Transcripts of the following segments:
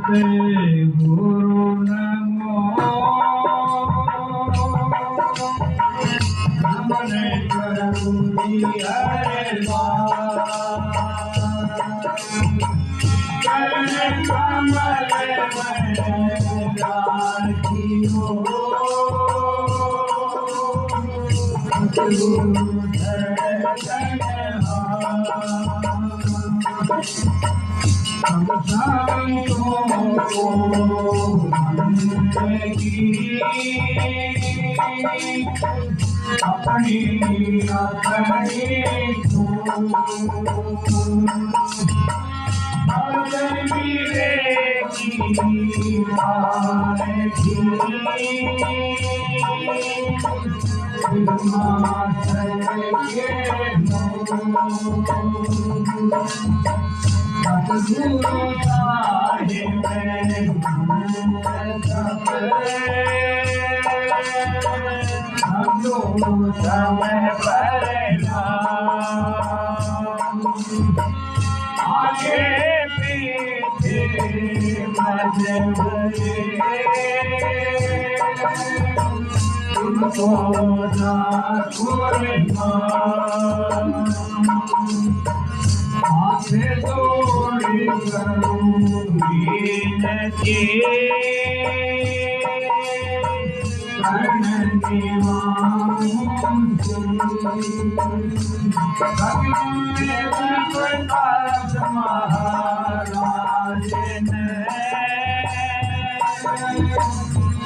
सतगुरु नमो नमन करुणी हरे चरण कमल में राखियो सतगुरु अपनी समय आगे पीछे तुमको ना छोड़ना आंखें तोड़ी करूंगी नची महाराज ने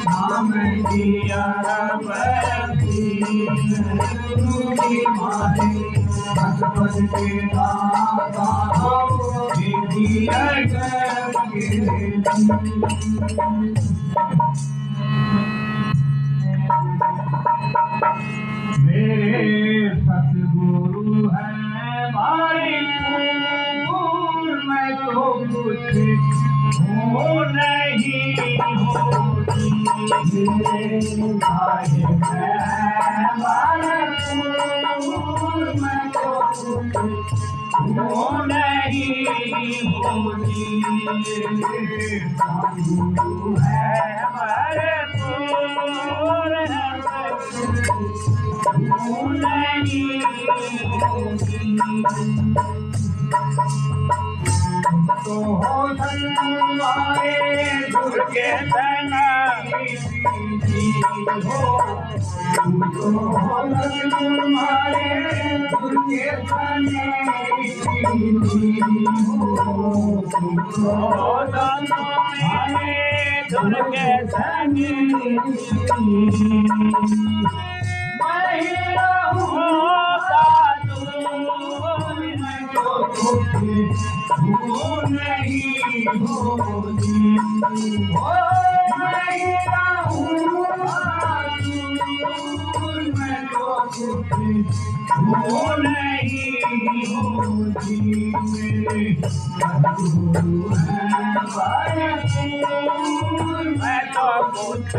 नाम दिया मेरे सतगुरु हैं भाई मैं तो कुछ हो नहीं होती भाई मैं तो कुछ हो नहीं होती सतगुरु है हमारे तो हो हमारे गुरु के तना हो तो हो हमारे गुरु के तने हो हमारे गुरु के तने नहीं होती मैं तो वो नहीं होती सतगुरु है मैं तो कुछ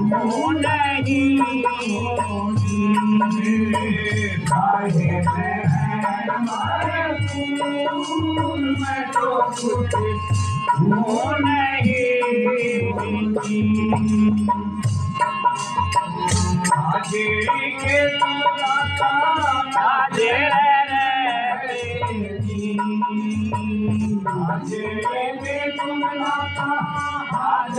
वो नहीं होती मैं तो कुछ वो नहीं होती आगे के रास्ता आगे आगे के रास्ता आगे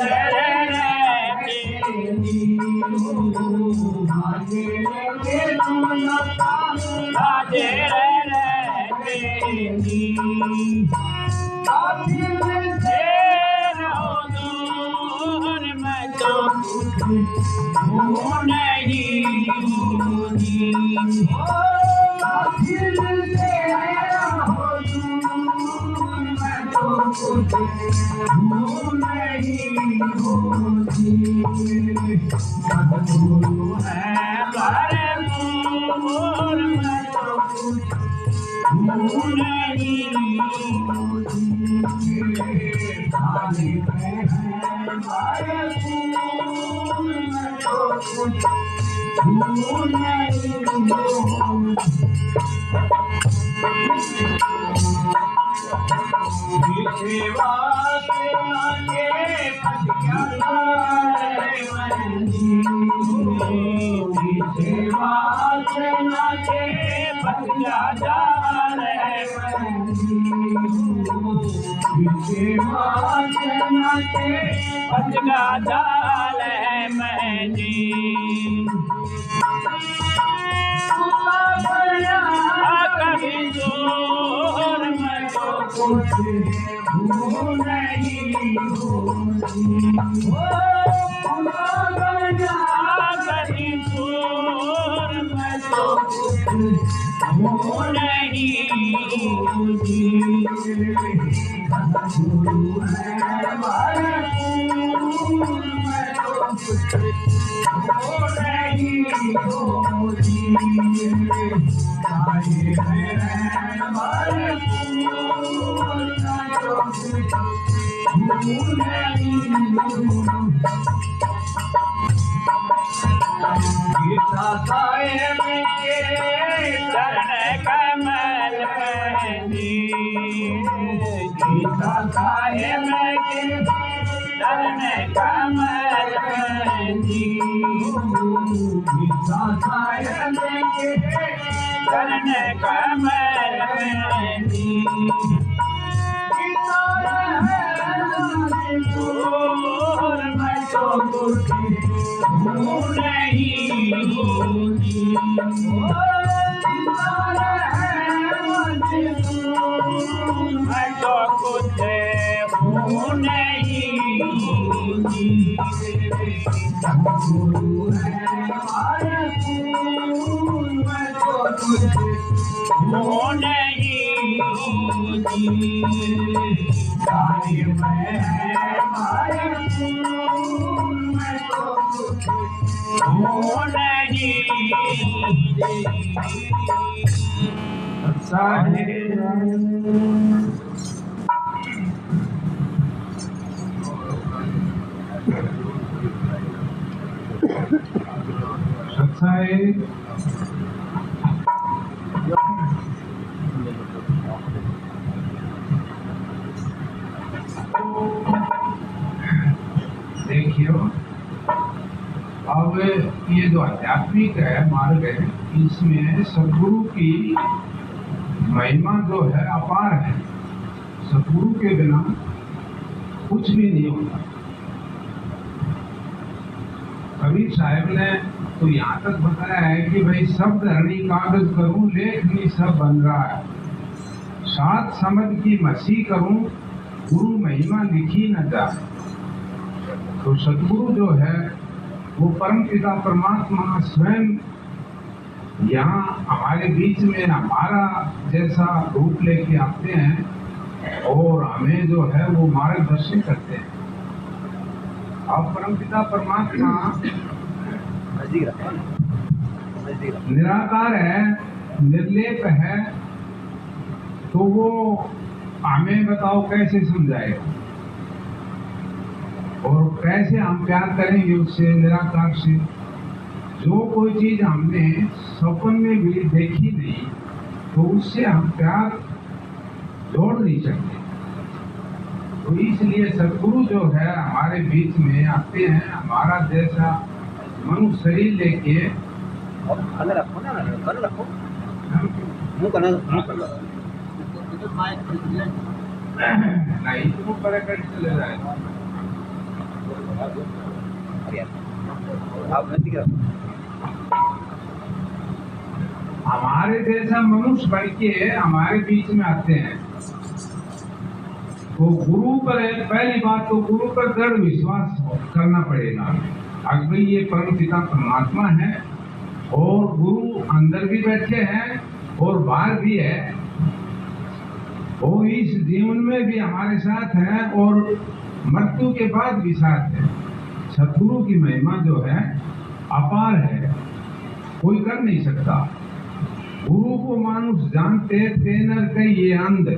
के रास्ता आगे मैं तो वो नहीं होती मैं तो वो नहीं होती सतगुरु है हमारे मैं तो वो नहीं होती खाली में हमारे मैं तो वो नहीं होती सेवा सेना के पतिया सेवा सेना के पतिया सेवा सेना के पतिया जाल है महजी कभी जोर में तो कुछ भूल नहीं कभी जोर में तो कुछ भूल नहीं गुरु है हमारे फूल में तो कुछ भूल नहीं गीता साहेब के चरण कमल गीता साहेब के चरण कमल गीता साहेब के चरण कमल मैं तो कुछ नहीं मैं तो कुछ हूँ नहीं गुरु है हमारे फूल मैं तो कुछ हूँ नहीं साहिब है हमारे फूल मैं तो कुछ हूँ नहीं देखियो, अब ये जो आध्यात्मिक है मार्ग है, इसमें सदगुरु की महिमा जो है अपार है। सदगुरु के बिना कुछ भी नहीं होता। कबीर साहब ने तो यहाँ तक बताया है कि भाई शब्द हरणी कागज करूं, लेख नहीं सब बन रहा है। सात समझ की मसी करूं, गुरु महिमा लिखी न जाए। तो सदगुरु जो है वो परम पिता परमात्मा स्वयं यहाँ हमारे बीच में हमारा जैसा रूप लेके आते हैं और हमें जो है वो मार्गदर्शन करते हैं। अब परम पिता परमात्मा निराकार है, निर्लेप है, तो वो हमें बताओ कैसे समझाएगा और कैसे हम प्यार करेंगे उससे, निराकार से। जो कोई चीज हमने सपन में भी देखी नहीं तो उससे हम प्यार जोड़ नहीं सकते। तो इसलिए सदगुरु जो है हमारे बीच में आते हैं, हमारा जैसा मनुष्य शरीर लेके नहीं तो पर चले जाएगा। हमारे जैसा मनुष्य बन के हमारे बीच में आते हैं तो गुरु पर पहली बात तो गुरु पर दृढ़ विश्वास करना पड़ेगा। अगर ये परम पिता परमात्मा है और गुरु अंदर भी बैठे हैं और बाहर भी है, वो इस जीवन में भी हमारे साथ है और मृत्यु के बाद भी साथ है। सदगुरु की महिमा जो है अपार है, कोई कर नहीं सकता। गुरु को मानुष जानते तेनर कई ये अंध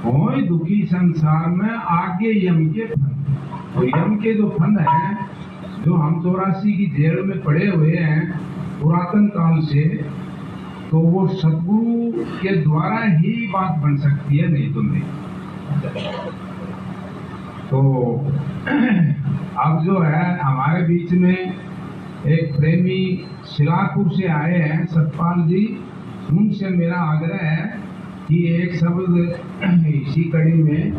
होय दुखी संसार में आगे यम के फंद। तो यम के जो फंद हैं, जो हम 84 की जेल में पड़े हुए हैं पुरातन काल से, तो वो सदगुरु के द्वारा ही बात बन सकती है, नहीं तो नहीं। तो अब जो है हमारे बीच में एक प्रेमी शिलापुर से आए हैं सतपाल जी, उनसे मेरा आग्रह है कि एक शब्द इसी कड़ी में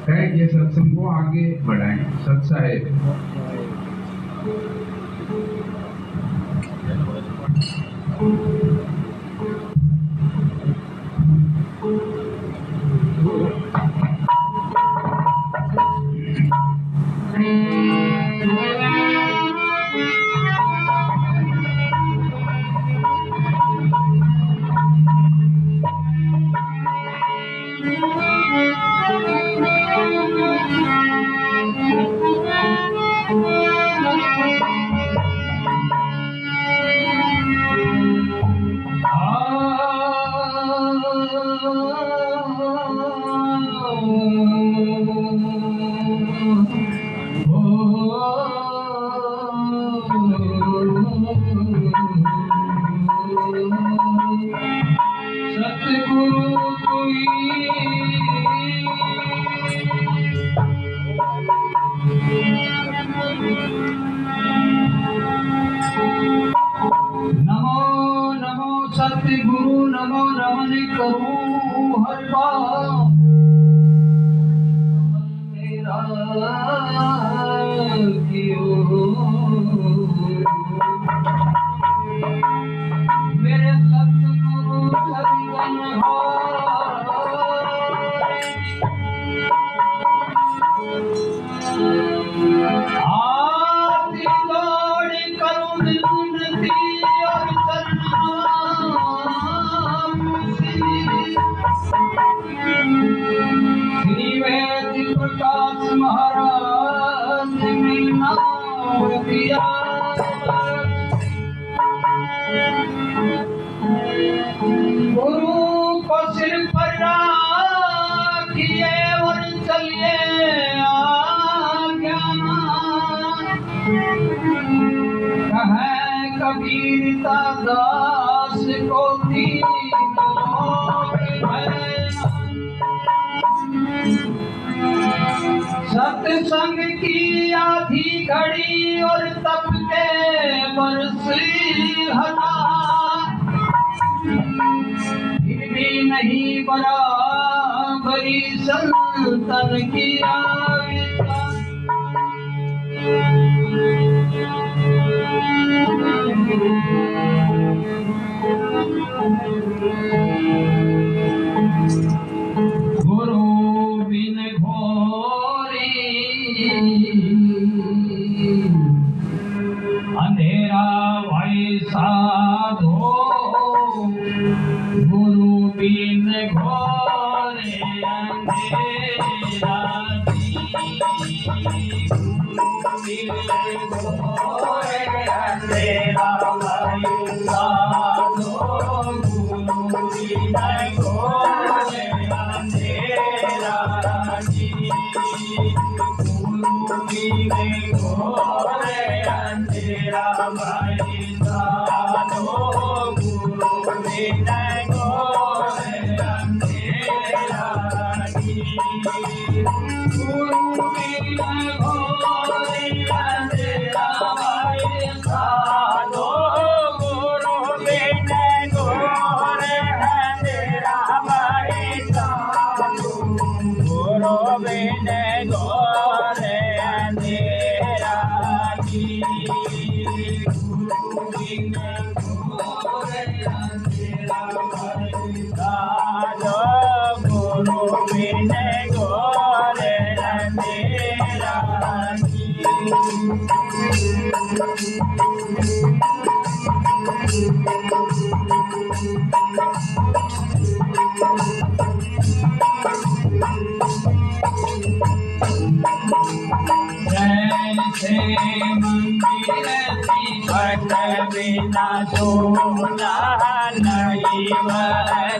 कह के सत्संग को आगे बढ़ाएं। सत्साहेब सतगुरु नमो नमन करूं हर बार मेरा मेरे सतगुरु सदगन आती दौड़ करूं विनती और श्री वैद्य प्रकाश महाराज ने नाम दिया गुरु को सिर पर रखिए और चलिए आज्ञा कहे कबीर दास को सत्संग की आधी घड़ी और तप के बरस हजार फिर भी नहीं बराबरी संतन की गुरु बिन घोरी अंधेरा भाई साधो गुरु बिन घोरे अंधेरा अंधेरा भाई साधो गुरु बिन घोरे अंधेरा गुरु बिन घोरे अंधेरा भाई साधो गुरु बिन घोरे अंधेरा गुरु बिन घोरे अंधेरा भाई साधो गुरु बिन घोरे अंधेरा भाई साधो गुरु बिन घोरे अंधेरा गुरु बिन घोरे अंधेरा भाई साधो गुरु बिन घोरे अंधेरा जैसे मंदिर दीपक बिना सोना नहीं वह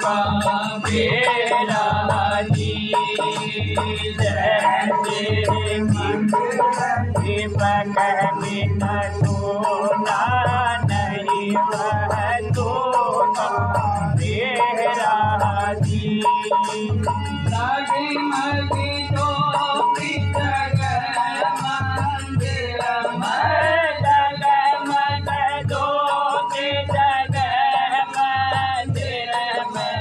का बेरा जी जैसे मंदिर दीपक बिना सोना नहीं वह का बेरा जी लागे मगे तो जगह मंदिर जगमग ज्योति जगह मंदिर में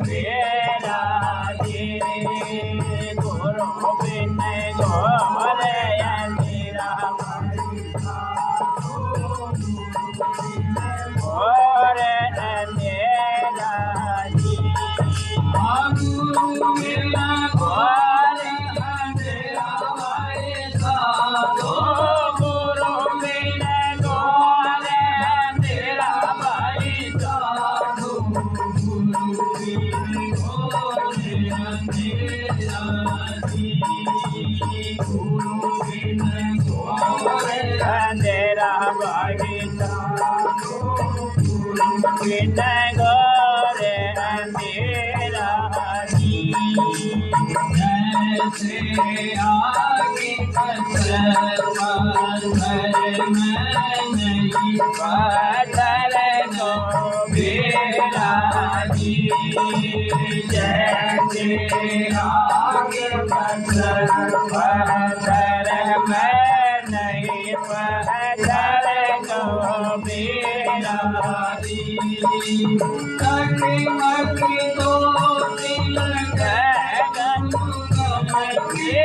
मेरा जी गुरु बिन घोर अंधेरा घोर अंधेरा जी गुरु बिना घोर अंधेरा वाए साधो गुरु बिन घोर अंधेरा भाई साधो गुरु बिन घोर अंधेरा जी गुरु बिन घोर अंधेरा भाई बिन घोर अंधेरा जी जैसे आगे फसल घर में नहीं पाथर को बेरा जी जैसे आगे फसल पाथर में नहीं पाथर को बेरा ताकि मकी तो दिल गगन के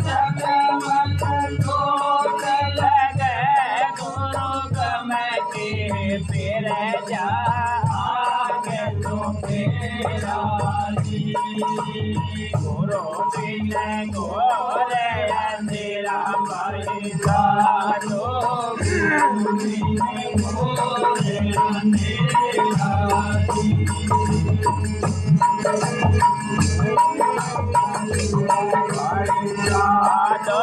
जगमग तो लगे गुरु गम के फिर जा आगे तो फेरा जी गुरु बिन घोर अंधेरा भाई साधो गुरु बिन घोर अंधेरा साधो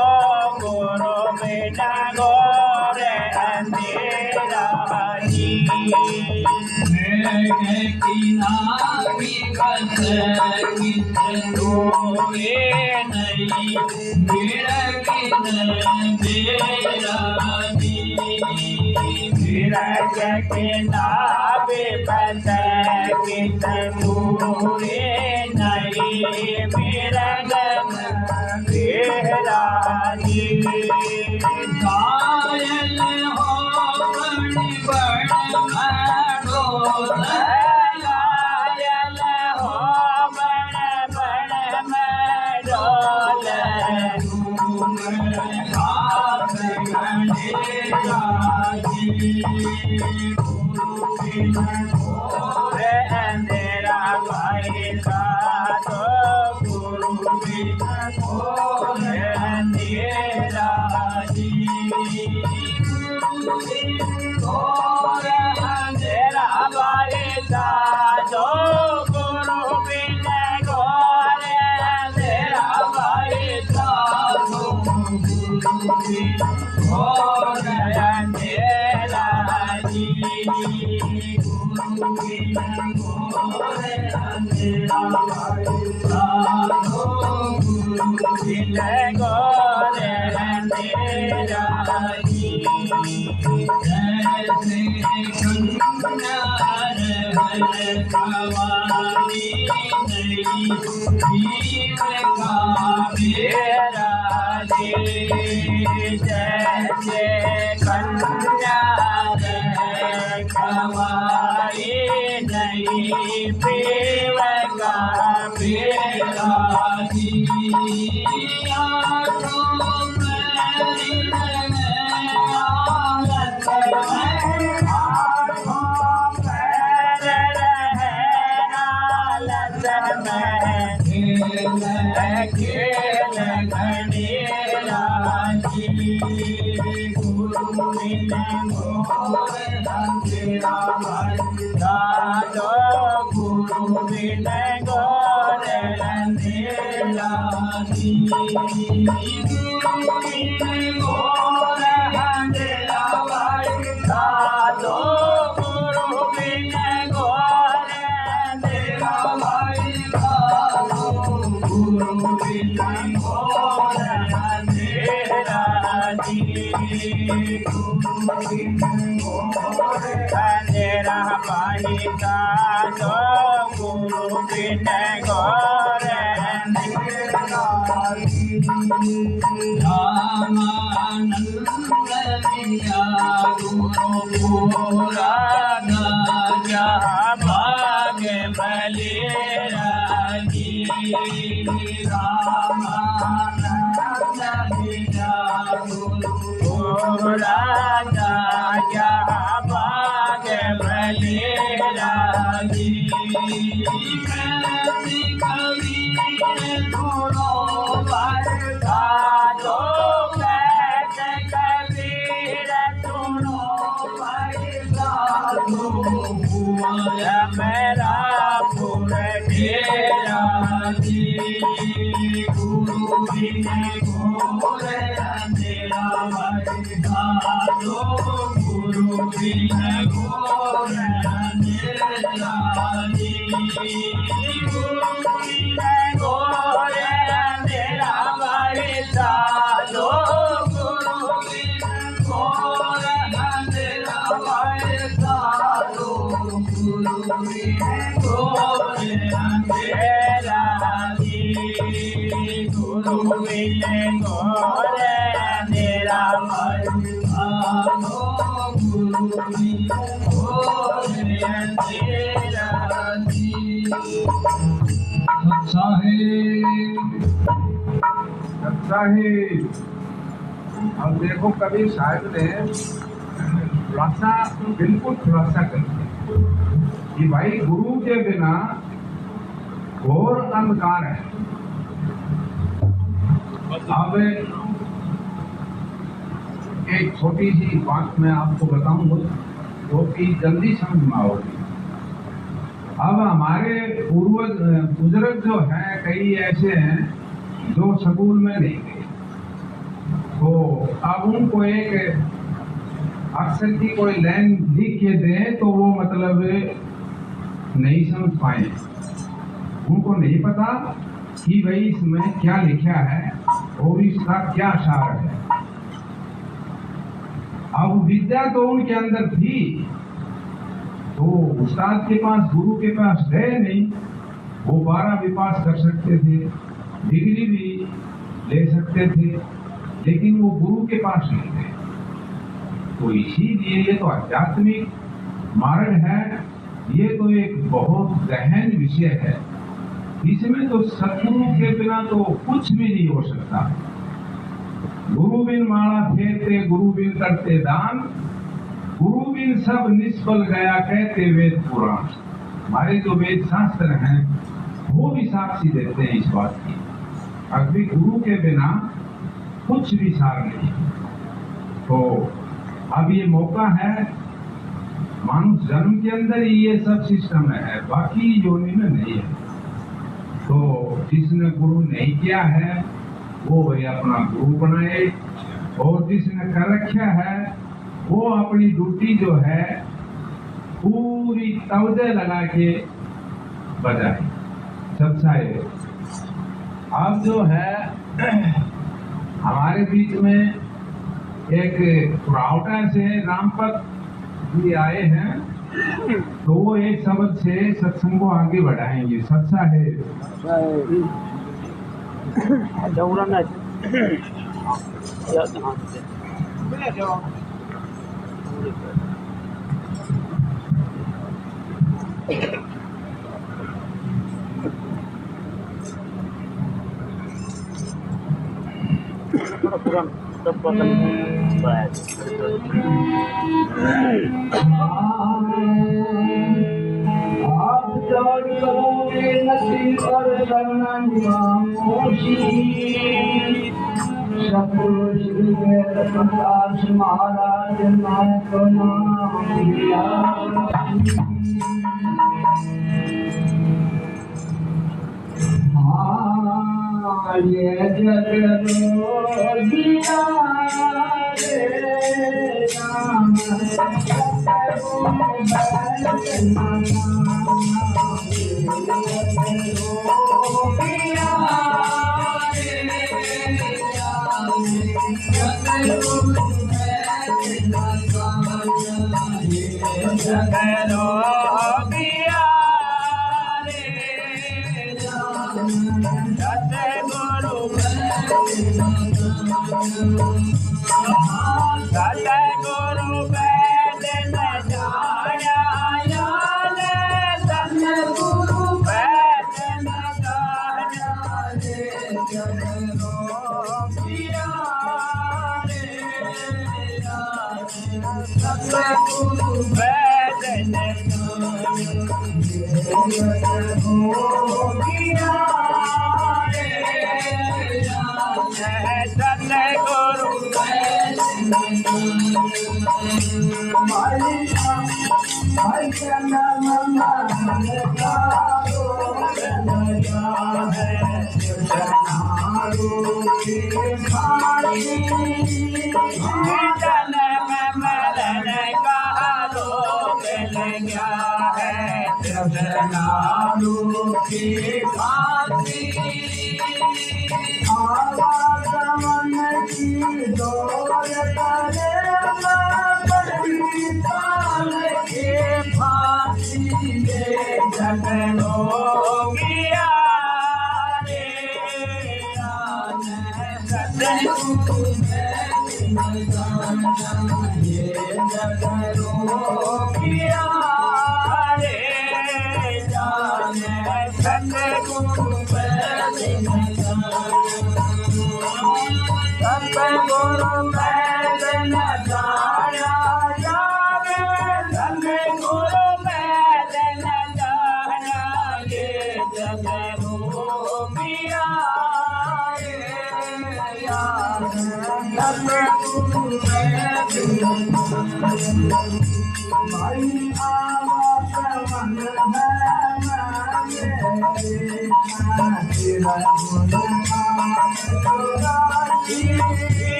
गुरु बिन घोर अंधेरा जी किनारी बस किसोगे नहीं मेरा विरज के नावे बस कित पूरे नहीं विरज मेरा जी घायल हो बड़ी बड़ मारो घायल हो बड़ बड़ मरोल अंधेरा भाई साधो गुरु बिन घोर अंधेरा जी घोर अंधेरा भाई साधो गुरु बिन घोर अंधेरा भाई साधो घोर अंधेरा जी बिन घोर अंधेरा जी जैसे कंगार हर कवारी नहीं जीव का मेरा जी जैसे कन्या कवाई नहीं पीव का मेरा जी आँखों मेरी आलत में आँखों पैर रहे नालत में खेल घनेरा जी गुरु बिन घोर अंधेरा साधो गुरु बिन घोर अंधेरा जी गुरु बिन घोर अंधेरा साधो गुरु बिन घोर अंधेरा गुरु बिन घोर अंधेरा जी अंधेरा माही साधो गुरु बिन घोर अंधेरा रामानंद मिला गुरु पूरा राजा भाग बलिरा जी रामानंद मिला गुरु राजा भाग बलिरा जी साधो कहते कबीर सुनो मेरा पुर डेरा जी गुरु बिन घोर अंधेरा साधो गुरु बिन घोर अंधेरा जी गुरु बिन घोर अंधेरा साधो गुरु बिन घोर अंधेरा साधो गुरु बिन घोर अंधेरा जी गुरु बिन घोर अंधेरा साधो गुरु बिन घोर अंधेरा जी अच्छा है। अब देखो कभी साहब ने खुलासा बिल्कुल खुलासा कर दिया कि भाई गुरु के बिना घोर अंधकार है। अब एक छोटी सी बात मैं आपको बताऊंगा जो कि जल्दी समझ में आओगी। अब हमारे पूर्वज बुजुर्ग जो हैं कई ऐसे हैं जो स्कूल में नहीं गए, तो अब उनको एक अक्षर की कोई लाइन लिख के दें तो वो मतलब नहीं समझ पाए। उनको नहीं पता कि भाई इसमें क्या लिखा है और इसका क्या सार है। अब विद्या तो उनके अंदर थी, तो उस्ताद के पास गुरु के पास गए नहीं। वो 12 भी पास कर सकते थे, डिग्री भी ले सकते थे, लेकिन वो गुरु के पास नहीं गए। तो इसीलिए ये तो आध्यात्मिक मार्ग है, ये तो एक बहुत गहन विषय है। इसमें तो सतगुरु के बिना तो कुछ भी नहीं हो सकता। गुरु बिन माला फेरते गुरु बिन करते दान, गुरु बिन सब निष्फल गया कहते वेद पुराण। हमारे जो वेद शास्त्र हैं वो भी साक्षी देते हैं इस बात की। अभी गुरु के बिना कुछ भी सार नहीं। तो अब ये मौका है, मानुष जन्म के अंदर ही ये सब सिस्टम है, बाकी योनि में नहीं है। तो जिसने गुरु नहीं किया है वो वही अपना गुरु बनाए, और जिसने कर रखा है वो अपनी ड्यूटी जो है पूरी तवज्जो लगा के बजाए सच्चाई। अब जो है हमारे बीच में एक रावटा से रामपत जी आए हैं, तो वो एक शब्द से सत्संग को आगे बढ़ाएंगे। सच्चा है आप जोड़ करोगे नसीब और सपुरुष प्रकाश महाराज नाथ नाम दिया। ये जग दिया रे राम जगरो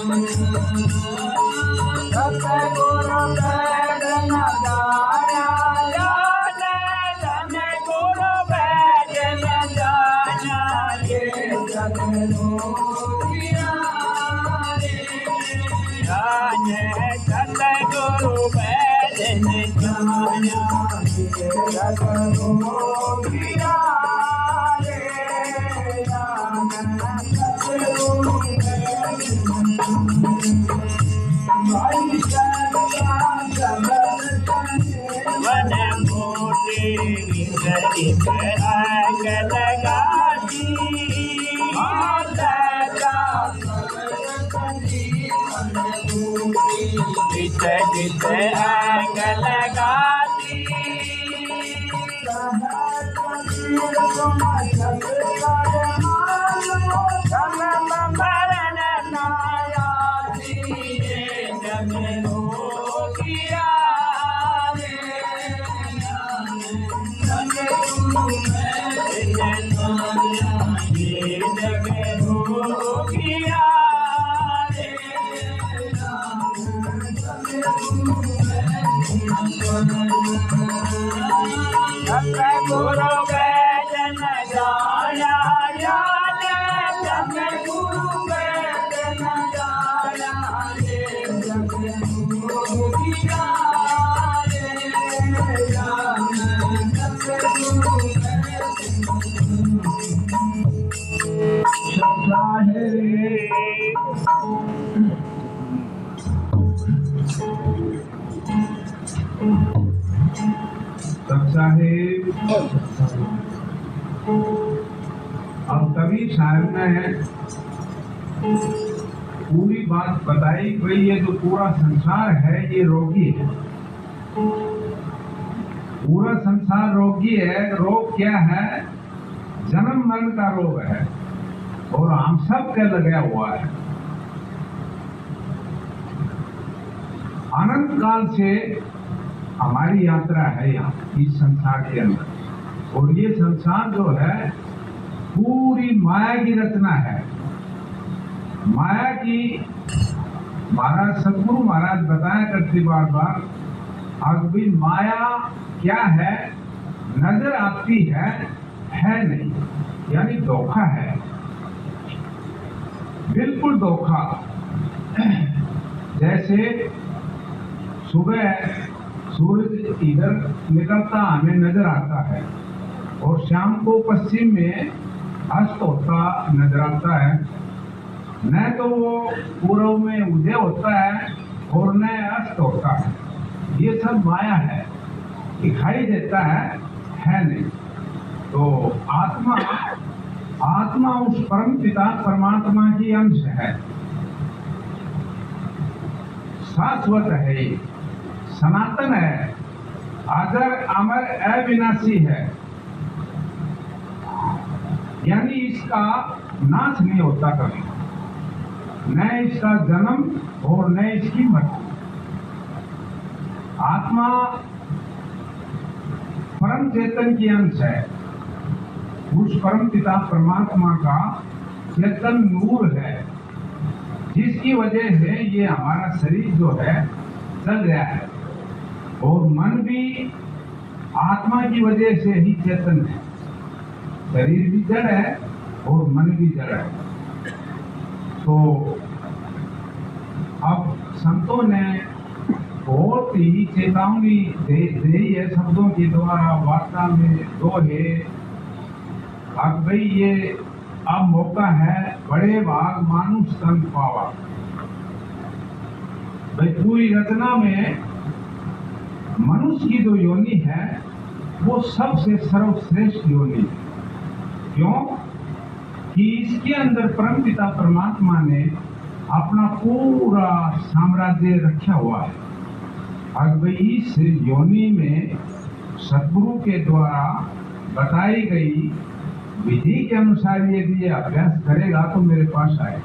Thank you. सतगुरु बैद न जाना धन गुरु बैद न जाना ये जग रोगिया सतगुरु बैद न जाना ये जग रोगिया वन मोटे विचरित आग लगाती विचरित आग लगाती जन्म मरण नायाती जग रोगिया ये जग रोगिया सतगुरु बैद न जाना सतगुरु बैद न जाना सब साहेब अब कभी शायर में पूरी बात बताई गई है। जो पूरा संसार है ये रोगी है, पूरा संसार रोगी है। रोग क्या है? जन्म मरण का रोग है और हम सब के लगा हुआ है। अनंत काल से हमारी यात्रा है यहाँ इस संसार के अंदर, और ये संसार जो है पूरी माया की रचना है। माया की महाराज सदगुरु महाराज बताया करते बार बार, अभी माया क्या है? नजर आती है नहीं, यानी धोखा है, बिल्कुल धोखा। जैसे सुबह सूरज इधर निकलता हमें नजर आता है और शाम को पश्चिम में अस्त होता नजर आता है। न तो वो पूर्व में उदय होता है और न अस्त होता है। ये सब माया है, दिखाई देता है नहीं। तो आत्मा उस परम पिता परमात्मा की अंश है, शाश्वत है, सनातन है, अजर अमर अविनाशी है, यानी इसका नाश नहीं होता कभी, न इसका जन्म और न इसकी मृत्यु। आत्मा परम चेतन की अंश है, उस परम पिता परमात्मा का चेतन नूर है, जिसकी वजह से ये हमारा शरीर जो है चल रहा है, और मन भी आत्मा की वजह से ही चेतन है। शरीर भी जड़ है और मन भी जड़ है। तो अब संतों ने बहुत ही चेतावनी दी है शब्दों के द्वारा, वार्ता में दोहे। अब भाई ये अब मौका है, बड़े भाग मानुष तन पावा। भाई पूरी रचना में मनुष्य की जो योनि है वो सबसे सर्वश्रेष्ठ योनि है। क्यों? कि इसके अंदर परम पिता परमात्मा ने अपना पूरा साम्राज्य रखा हुआ है। अब भाई इस योनि में सद्गुरु के द्वारा बताई गई विधि के अनुसार यदि ये अभ्यास करेगा तो मेरे पास आए,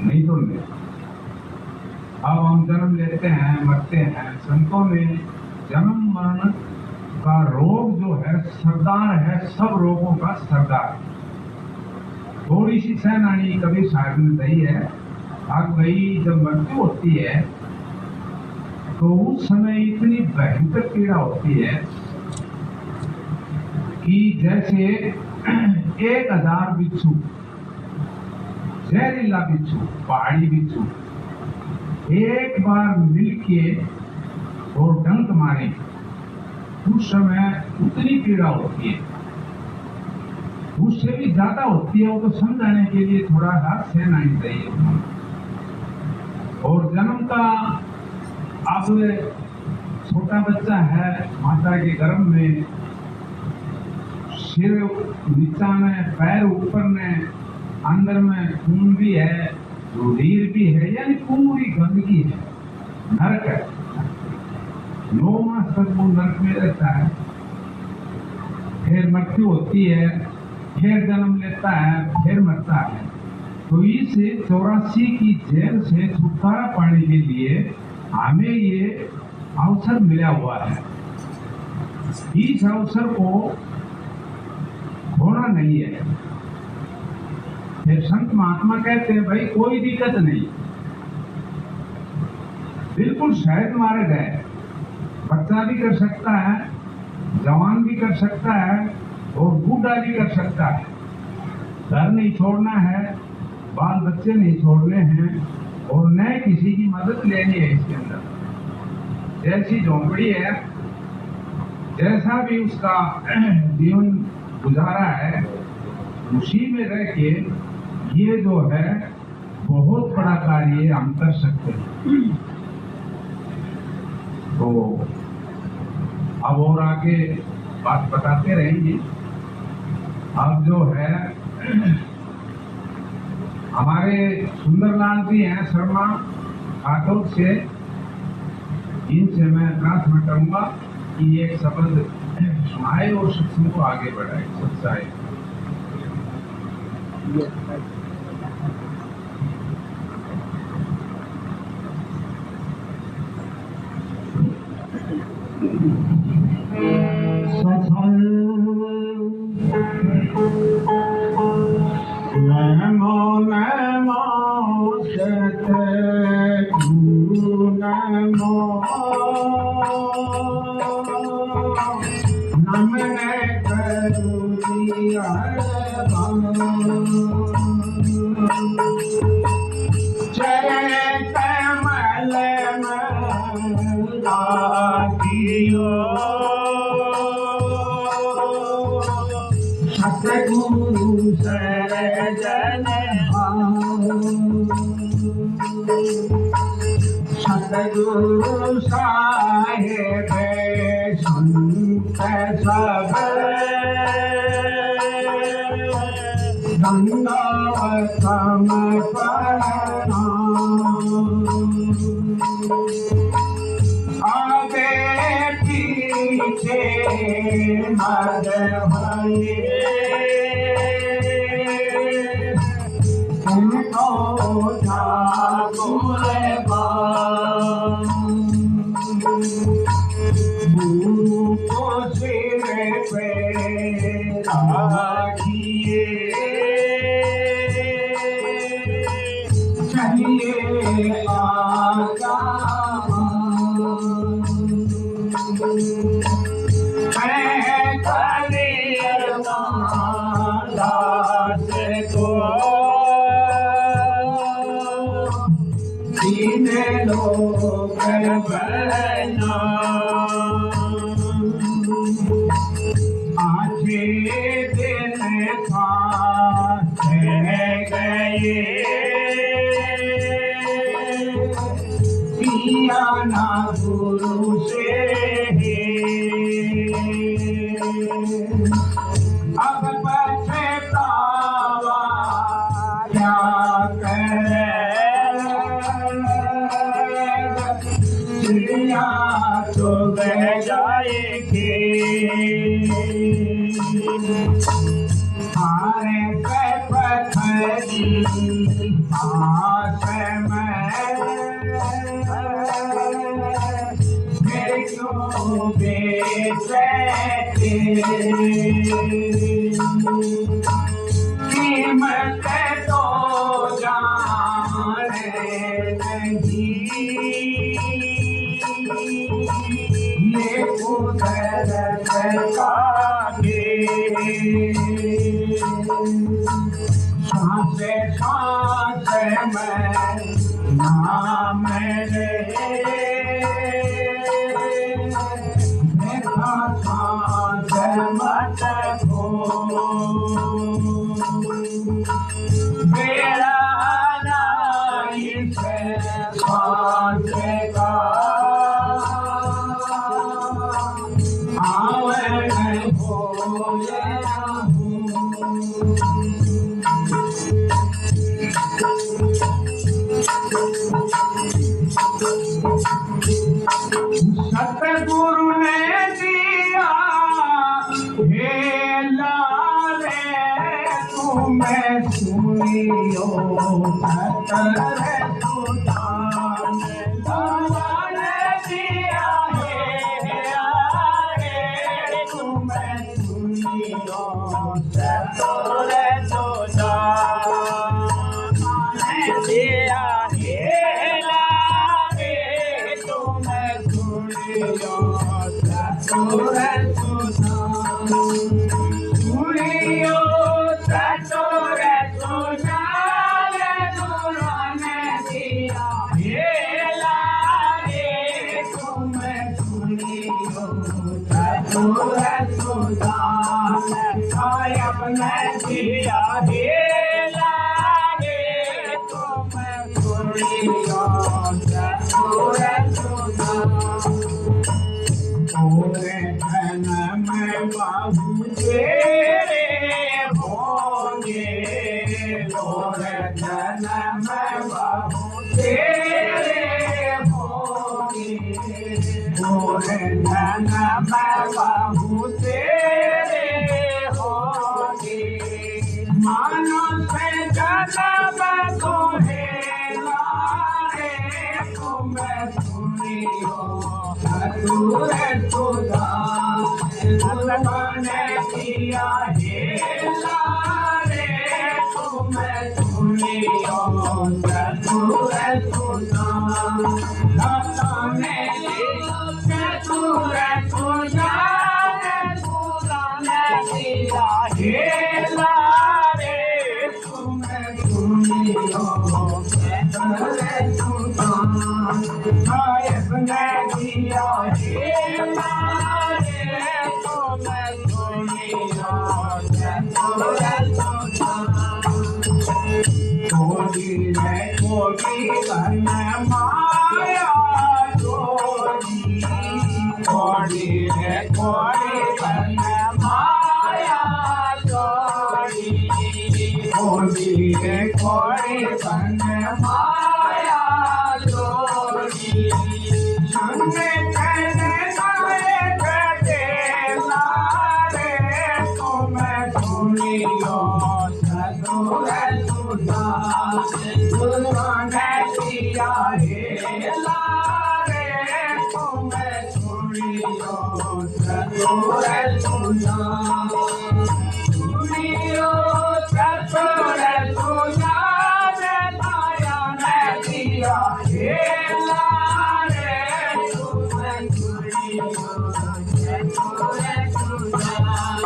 नहीं तो नहीं। अब हम जन्म लेते हैं, मरते हैं। संतों ने जन्म मरण का रोग जो है सरदार है, सब रोगों का सरदार। थोड़ी सी सहनानी कभी साहब ने दी है। अब भाई जब मृत्यु होती है तो उस समय इतनी भयंकर पीड़ा होती है कि जैसे 1000 बिच्छू, जहरीला बिच्छू, पहाड़ी बिच्छू एक बार मिलके और डंक मारे, उस समय उतनी पीड़ा होती है, उससे भी ज्यादा होती है। वो तो समझाने के लिए थोड़ा सा सहना ही चाहिए। और जन्म का अब छोटा बच्चा है, माता के गर्भ में, सिर नीचा में, पैर ऊपर में, अंदर में खून भी है, रुधिर भी है, यानी पूरी गंदगी है, नरक है। 9 मास तक वो नरक में रहता है, फिर मृत्यु होती है, फिर जन्म लेता है, फिर मरता है। तो इस 84 की जेल से छुटकारा पाने के लिए हमें ये अवसर मिला हुआ है। इस अवसर को खोना नहीं है। फिर संत महात्मा कहते हैं भाई कोई दिक्कत नहीं, बिल्कुल सहज मार्ग है, बच्चा भी कर सकता है, जवान भी कर सकता है और बूढ़ा भी कर सकता है। घर नहीं छोड़ना है, बाल बच्चे नहीं छोड़ने हैं और न किसी की मदद लेनी है। इसके अंदर जैसी झोंपड़ी है, जैसा भी उसका जीवन गुजारा है, उसी में रह के ये जो है बहुत बड़ा कार्य हम कर सकते हैं। तो अब और आगे बात बताते रहेंगे। अब जो है हमारे सुंदरलाल जी हैं शर्मा खाटोल से, इनसे मैं प्रार्थना करूंगा कि एक शब्द सुनाए और सत्संग को आगे बढ़ाए। सच्चाई नमो नमो सतगुरु नमो नमन करुणिया चरण कमल में लागियो सतगुरु शरण सतगुरु साहेब संत सब दंडवतम प्रणाम। आगे पीछे मद भये तुमको ठाकुर गुरु को सिर पे राखिए, चलिए आका दास को दीन लोग बना आजे दिन फास गए पिया ना गुरु से अब पछतावा क्या करे, चिड़िया तो बह जाएगी हारे पे पथरी आस में, मेरे क्यों बेचैते कीमत तो जाने नहीं मत हो मेरा नाई से सांस का आवन हो गया हूँ। सतगुरु ने दिया हे लाले तुम्हें सुनियो सतर सुधान बाबा ने दिया हे लाले तुम्हें सुनियो सतर सुधान ने दिया हे लाले तुम्हें सुनियो सतर सुधान सुनियो सतर सुधान गुरुने दिया हे लाले तुम्हें सुनियो सतर सुधान सायब ने दिया हे लाले तुम्हें सुनियो सतर सुधान पूरे धन में बाबू तेरे होंगे पूरे धन में बाबू तेरे होंगे पूरे धन में बाबू तेरे होंगे मानो से जन्म को है लारे तुम्हें सुनियो सतगुरु सुधान ने दिया हे लारे तुम्हें सुनियो सतगुरु सुधान दाता ने सतगुरु सुधान ने दिया हे लारे तुम्हें सुनियो सतगुरु सुधान सायब ने दिया हे लारे तुम्हें सुनियो सतगुरु सुधान कोटि रे कोटि बन माया जोड़ी कोटि रे कोटि बन माया जोड़ी कोटि रे कोटि बन माया जोड़ी संग कहने लाए कहते लारे तुम्हें सुनियो सतगुरु सुधान गुरुने दिया हे लारे तुम्हें सुनियो सतगुरु सुधान सुनियो सतगुरु सुधान माया ने दिया हे लारे तुम्हें सुनियो सतगुरु सुधान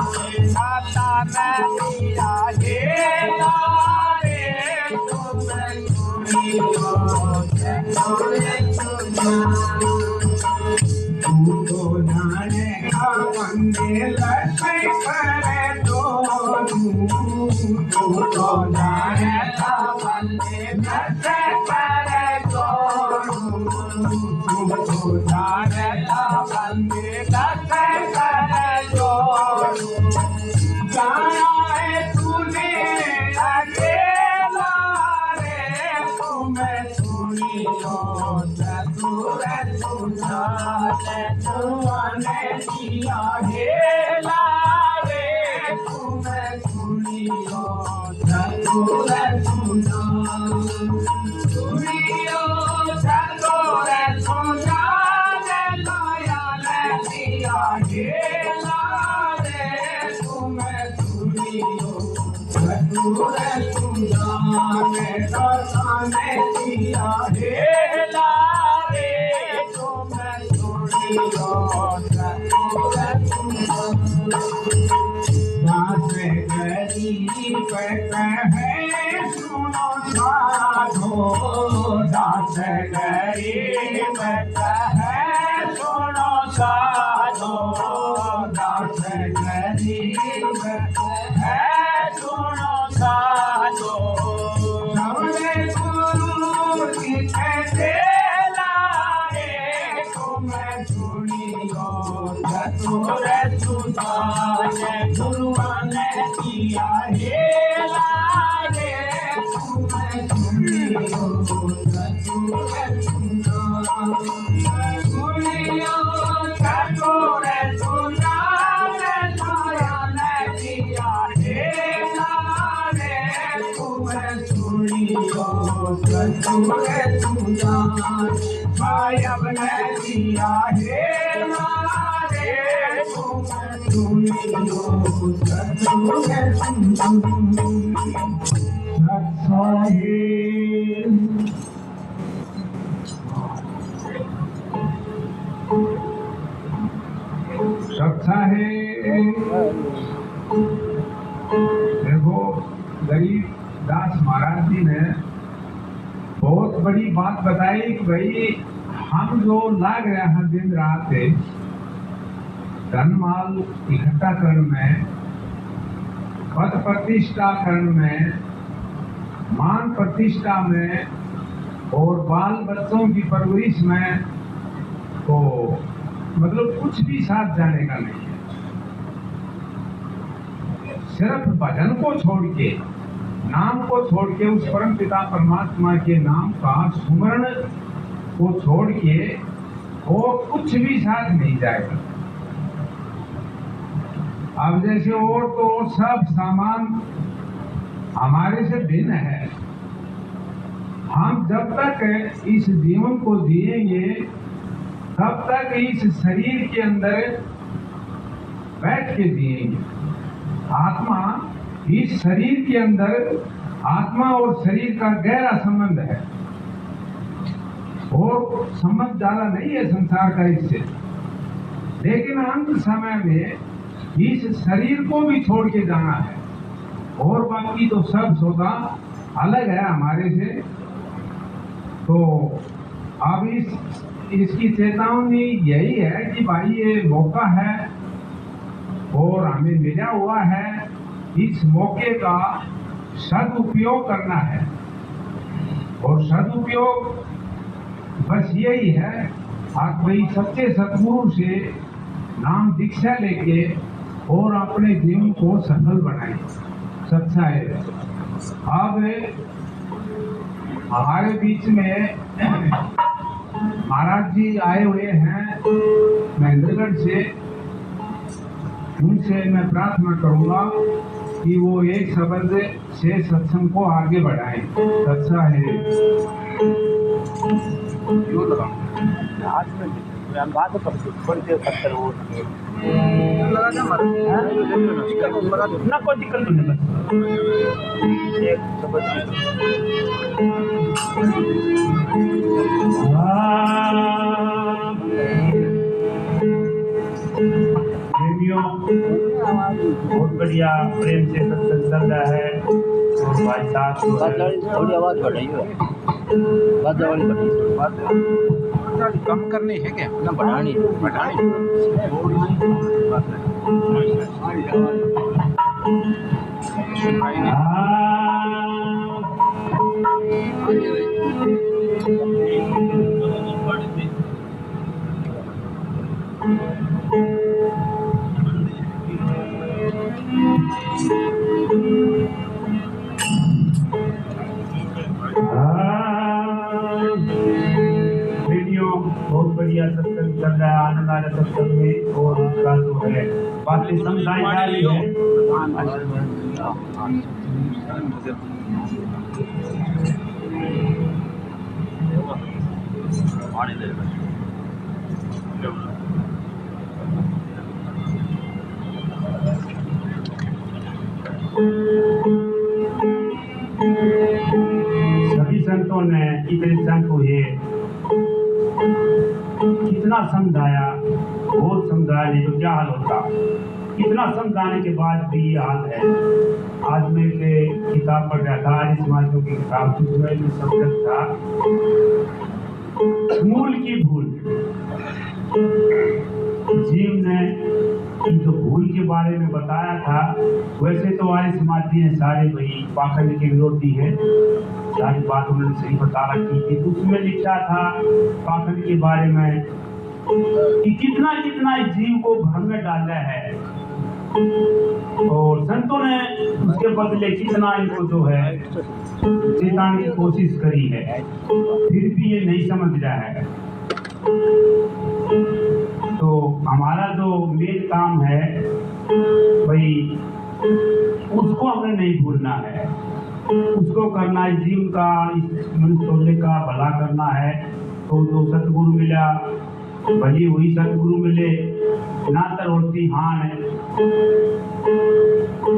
दाता ने दिया हे लारे तुम्हें सुनियो सतगुरु सुधान तू तो जाने का बंदे लक्ष्य करे तो तू तो जाने का बंदे लक्ष्य करे तो तू तो जाने का बंदे लक्ष्य करे तो जाना है तूने अकेला रे तुम्हें सुनियो सतगुरु सुधान तुमने दिया हे लारे तुम्हें सुनियो सतगुरु सुधान सुनियो सतगुरु सुधान माया ने दिया हे लारे तुम्हें सुनियो सतगुरु सुधान दाता ने दिया हे लारे तुम्हें सुनियो सतगुरु दास गरीब कहे सुनो साधो दास गरीब बैठा है सुनो साधो दास गरीब है सुनो साधो सबने गुरु की कहते लाए तुम्हें सुनियो चतुर सुजान गुरु ने किया हे लागे तुम्हें सुनियो चतुर सुजान सुनियो चतुर सुजान सुजान किया हे लागे तुम्हें सुनियो चतुर सुजान सायब ने किया हे लागे तुम्हें सुनियो चतुर सुजान अच्छा है। देखो गरीब दास महाराज जी ने बहुत बड़ी बात बताई कि भाई हम जो लाग रहे हैं दिन रात धन माल इकट्ठा करने में, पद प्रतिष्ठा करने में, मान प्रतिष्ठा में और बाल बच्चों की परवरिश में, तो मतलब कुछ भी साथ जाने का नहीं है। सिर्फ भजन को छोड़ के, नाम को छोड़ के, उस परम पिता परमात्मा के नाम का सुमरण को छोड़ के वो कुछ भी साथ नहीं जाएगा। अब जैसे और तो सब सामान हमारे से भिन्न है। हम जब तक इस जीवन को जिएंगे तब तक इस शरीर के अंदर बैठ के जिएंगे। आत्मा इस शरीर के अंदर, आत्मा और शरीर का गहरा संबंध है और संबंध ज्यादा नहीं है संसार का इससे। लेकिन अंत समय में इस शरीर को भी छोड़ के जाना है और बाकी तो सब सौदा अलग है हमारे से। तो अब इसकी चेतावनी यही है कि भाई ये मौका है और हमें मिला हुआ है, इस मौके का सदुपयोग करना है। और सदुपयोग बस यही है, आप भाई सच्चे सतगुरु से नाम दीक्षा लेके और अपने जीवन को सफल बनाए। सच्चा है। अब हमारे बीच में महाराज जी आए हुए हैं महेंद्रगढ़ से। उनसे मैं प्रार्थना करूंगा कि वो एक शब्द से सत्संग को आगे बढ़ाएं। सच्चा है। बात थोड़ी देर खत्तर हो ना, कोई दिक्कत नहीं। बस एक बहुत बढ़िया प्रेम से सत्संग चल रहा है। और भाई साहब थोड़ी आवाज बढ़ रही है, कम करनी है क्या ना बढ़ानी बहुत बढ़िया सत्संग चल रहा है, आनंद आ रहा है सत्संग में। और उसका जो है बातें समझाई जा रही है। सभी संतों ने इतने संत हुए, कितना समझाया, बहुत समझाया, नहीं तो क्या हाल होता। इतना समझाने के बाद भी ये हाल है। आज मैं किताब पढ़ रहा था, आर्य समाजों की किताब, जिसमें सब्जेक्ट था मूल की भूल। जीव ने जो भूल के बारे में बताया था, वैसे तो आर्य समाजी ने सारे वही पाखंड के विरोधी है, सारी बात उन्होंने सही बता रखी थी। उसमें लिखा था पाखंड के बारे में कि कितना कितना इस जीव को भ्रम में डाला है, और संतों ने उसके बदले कितना इनको जो है चेताने की कोशिश करी है, फिर भी ये नहीं समझ रहा है। तो हमारा जो मेन काम है भाई, उसको हमें नहीं भूलना है, उसको करना है। जीव का, इस मनुष्य का भला करना है। तो जो सतगुरु मिला, भली हुई सतगुरु मिले, नातर होती हान,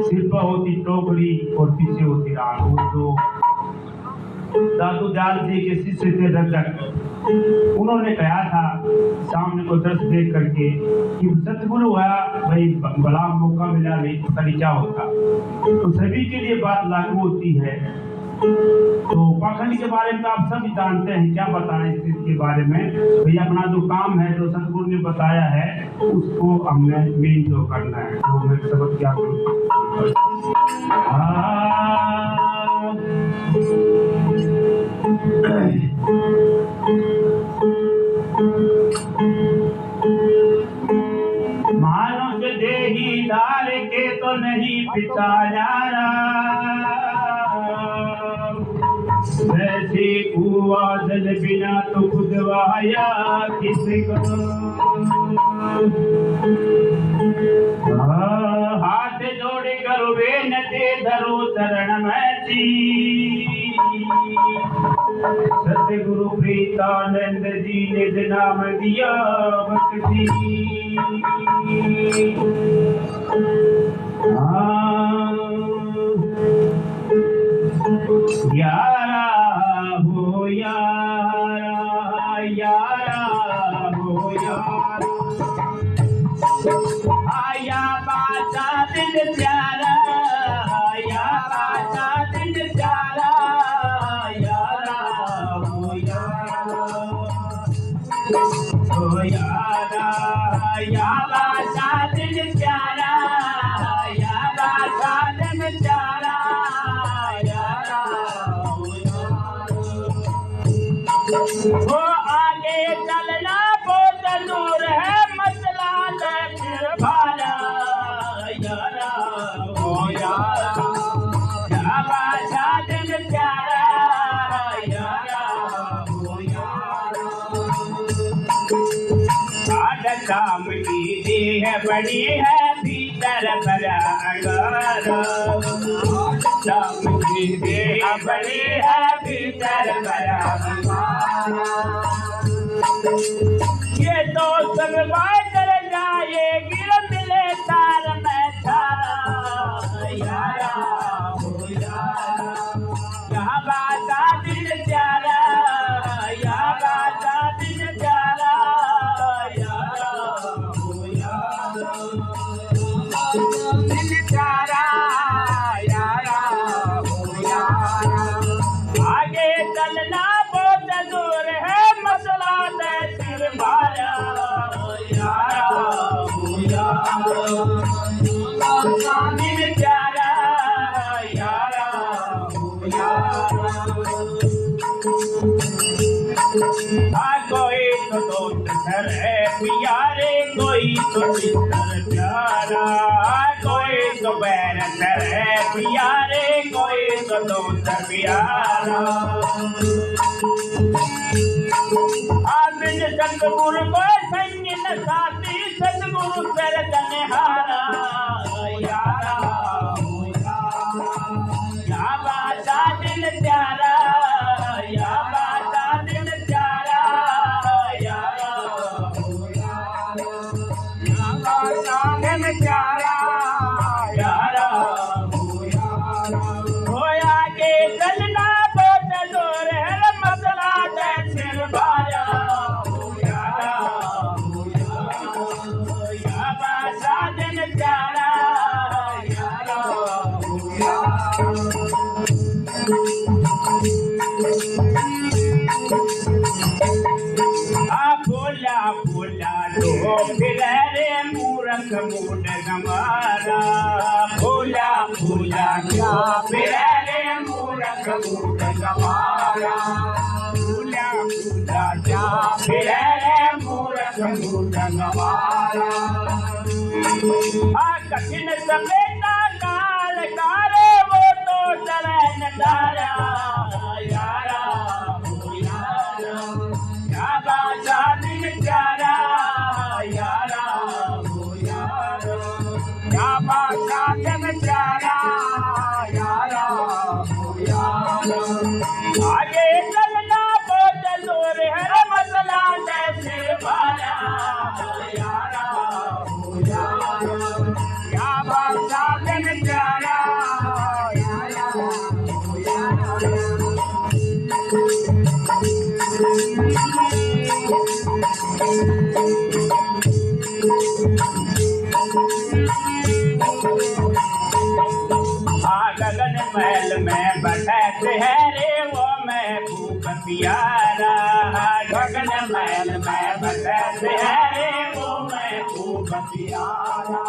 सिर पर होती टोकरी और पीछे होती रान। वो जो दादू दयाल जी के शिष्य थे रजक, उन्होंने कहा था सामने को दर्श देख करके कि सतगुरु हुआ भाई, बड़ा मौका मिला, नहीं तो क्या होता। तो सभी के लिए बात लागू होती है। तो पाखंड के बारे में तो आप सब जानते हैं, क्या बताएं इस चीज के बारे में। भाई अपना जो काम है, जो सतगुरु ने बताया है, उसको हमने मेन जो करना है। तो मैं सबक क्या करूँ, मानो से देही धार के तो नहीं पिछाया, वैसे कुआ जल बिना तो खुदवाया किसको। हाथ जोड़े करो बेनते धरो चरण में सी, सतगुरु प्रीतानंद जी ने नाम दिया भक्ति। यारा हो यारा, यारा हो यारा, आया बाजा दिल प्यारा, आया बाजा दिल प्यारा, यारा हो यारा, हो यारा, या बाजा दिल प्यारा, या बाजा दिल प्यारा, वो आगे चलना बहुत दूर है, मसला है फिर भारा, यारा हो यारा, या बाजा दिल प्यारा, यारा हो यारा। आधा काम की देह बड़ी है, भीतर भरा अंगारा, काम की देह बड़ी है, भीतर भरा अंगारा। ये तो सब बात कर जाएगी, मिले तार में थारा, यारा हो यारा, या बाजा दिल प्यारा, या बाजा दिल प्यारा, यारा हो यारा, दिल प्यारा, यारा हो यारा। आगे चलना बहुत दूर है, मसला है सिर भारा, यारा हो यारा, दिल प्यारा, यारा हो यारा। कोई तो दोस्त है प्यारे, कोई तो मित्र प्यारा, कोई तो बैर है प्यारे, कोई तो दोस्त प्यारा। आमिर सतगुरु को संग न साथी, सतगुरु कर जनहारा, यारा हो यारा, या बाजा दिल प्यारा, या बाजा दिल प्यारा, यारा हो यारा, या बाजा दिल प्यारा, यारा हो यारा। हो आगे चलना बहुत दूर है, मसला है सिर भारा, यारा हो यारा, या बाजा दिल प्यारा, फूला फूला तो फिर रे मूरख मूड गमारा फूला फूला तो फिर रे मूरख मूड गमारा फूला फूला तो फिर रे मूरख मूड गमारा कठिन सफेदा काल कारे वो तो चले न डारा यारा हो यारा क्या बाजा दिन प्यारा यारा हो यारा क्या बाजा दिन प्यारा यारा हो यारा आगे चलना वो चलो रे हर मसला जैसे बारा यारा हो यारा क्या बाजा दिन प्यारा यारा हो यारा गगन महल में बैठे है रे वो महबूब प्यारा गगन महल में बैठे है रे वो महबूब प्यारा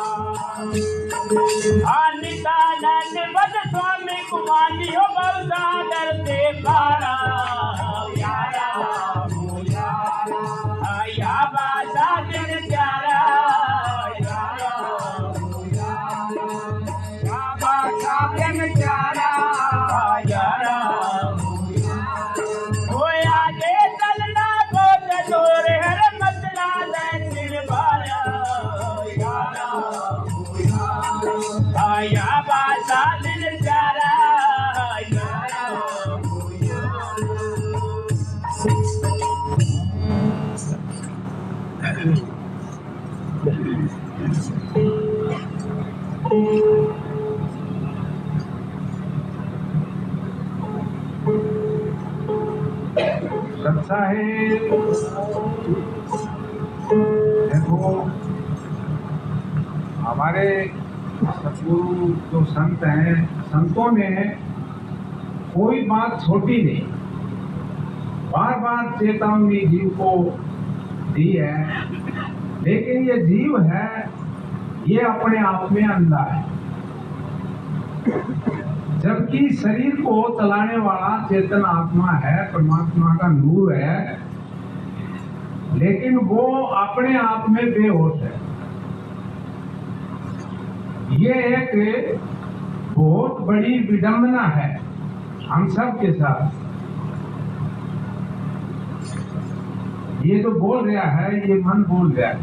नित्यानंद बद स्वामी कुमारी हो बहुसागर से पारा यारा हो यारा या बाजा दिन प्यारा यारा हो यारा या बाजा दिन प्यारा यारा हो आगे चलना को चलो रे हर मसला दिन बारा यारा हो यारा या बाजा दिन प्यारा यारा हो अच्छा है। देखो हमारे सतगुरु जो संत हैं, संतों ने कोई बात छोटी नहीं, बार बार चेतावनी जीव को दी है। लेकिन ये जीव है, ये अपने आप में अंधा है, जबकि शरीर को चलाने वाला चेतन आत्मा है, परमात्मा का नूर है, लेकिन वो अपने आप में बेहोश है। ये एक बहुत बड़ी विडंबना है हम सब के साथ। ये जो बोल रहा है, ये मन बोल रहा है,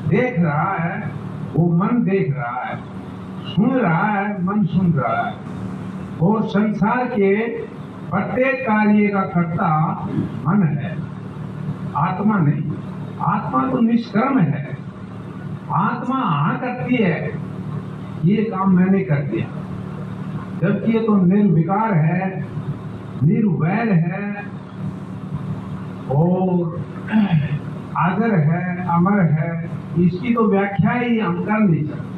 देख रहा है वो मन देख रहा है, सुन रहा है मन सुन रहा है, और संसार के प्रत्येक कार्य का कर्ता मन है, आत्मा नहीं। आत्मा तो निष्कर्म है, आत्मा हाँ करती है ये काम मैंने कर दिया, जबकि ये तो निर्विकार है, निर्वैर है और आदर है, अमर है। इसकी तो व्याख्या ही हम कर नहीं सकते।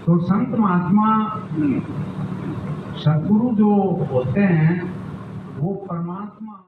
तो संत महात्मा सद्गुरु जो होते हैं वो परमात्मा